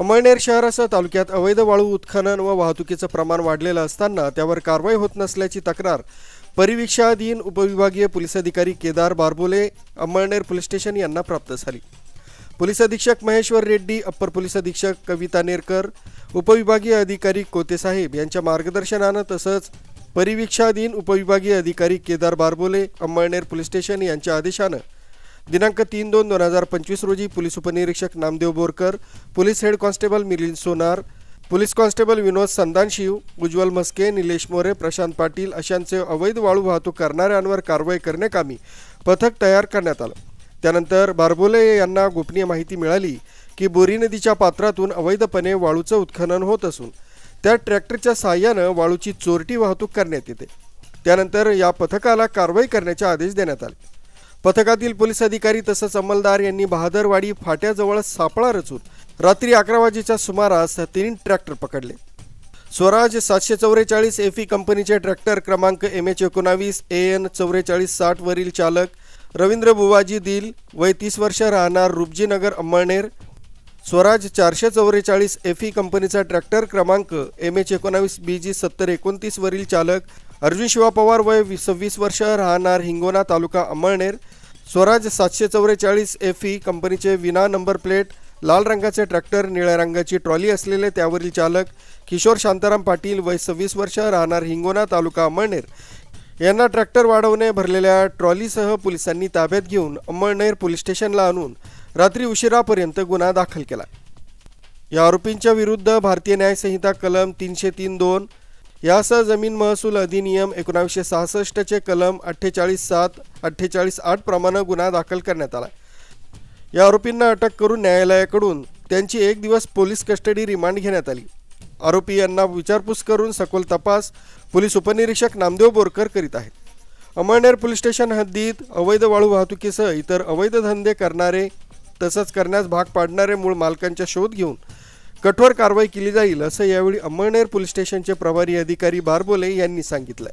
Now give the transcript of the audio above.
अमळनेर शहरासह तालुक्यात अवैध वाळू उत्खनन व वाहतुकीचं प्रमाण वाढलेलं असताना त्यावर कारवाई होत नसल्याची तक्रार परिवीक्षाधीन उपविभागीय पोलीस अधिकारी केदार बारबोले अमळनेर पोलीस स्टेशन यांना प्राप्त झाली। पोलीस अधीक्षक महेश्वर रेड्डी, अप्पर पोलीस अधीक्षक कविता नेरकर, उपविभागीय अधिकारी कोते साहेब यांच्या मार्गदर्शनानं तसंच परिवीक्षाधीन उपविभागीय अधिकारी केदार बारबोले अमळनेर पोलीस स्टेशन यांच्या आदेशानं दिनांक 3/2/2025 रोजी पोलीस उपनिरीक्षक Namdeo Borkar, police head constable Milind Sonar, police constable Vinod Sandanshiv, Ujjwal Maske, Nilesh More, Prashant Patil अशांचे अवैध वाळू वाहतूक करणाऱ्यांवर कारवाई करण्याकामी पथक तयार करण्यात आलं। त्यानंतर बारबोले यांना गोपनीय माहिती मिळाली की बोरी नदीच्या पात्रातून अवैधपणे वाळूचं उत्खनन होत असून त्या ट्रॅक्टरच्या साहाय्यानं वाळूची चोरटी वाहतूक करण्यात येते। त्यानंतर या पथकाला कारवाई करण्याचे आदेश देण्यात आले। पथकातील पोलीस अधिकारी तसंच अंमलदार यांनी बहादरवाडी फाट्याजवळ सापळा रचून रात्री 11 वाजेच्या सुमारास 3 ट्रॅक्टर पकडले। स्वराज 744 एफई कंपनीचे ट्रॅक्टर क्रमांक MH19 AN 4460 वरील चालक रवींद्र बुवाजी दिल, वय 30 वर्ष, राहणार रुपजीनगर अमळनेर। स्वराज 444 एफई कंपनीचा ट्रॅक्टर क्रमांक MH19 BG 7029 वरील चालक अर्जुन शिवा पवार, वय 26 वर्ष, राहणार हिंगोना तालुका अमळनेर। स्वराज 744 एफई कंपनीचे विना नंबर प्लेट लाल रंगाचे ट्रॅक्टर, निळ्या रंगाची ट्रॉली असलेले त्यावरील चालक किशोर शांताराम पाटील, वय 26 वर्ष, राहणार हिंगोना तालुका अमळनेर यांना ट्रॅक्टर वाढवणे भरलेल्या ट्रॉलीसह पोलिसांनी ताब्यात घेऊन अमळनेर पोलीस स्टेशनला आणून रात्री उशिरापर्यंत गुन्हा दाखल केला। या आरोपींच्या विरुद्ध भारतीय न्याय संहिता कलम 303(2) यासह जमीन महसूल अधिनियम 1966 चे कलम 48(7), 48(8) प्रमाणे गुन्हा दाखल करण्यात आला। या आरोपींना अटक करून न्यायालयाकडून त्यांची 1 दिवस पोलीस कस्टडी रिमांड घेण्यात आली। आरोपी यांना विचारपूस करून सखोल तपास पोलीस उपनिरीक्षक नामदेव बोरकर करीत आहेत। अमळनेर पोलीस स्टेशन हद्दीत अवैध वाळू वाहतुकीसह इतर अवैध धंदे करणारे तसंच करण्यास भाग पाडणारे मूळ मालकांचा शोध घेऊन कठोर कारवाई केली जाईल असं यावेळी अमळनेर पोलीस स्टेशनचे प्रभारी अधिकारी बारबोले यांनी सांगितलं।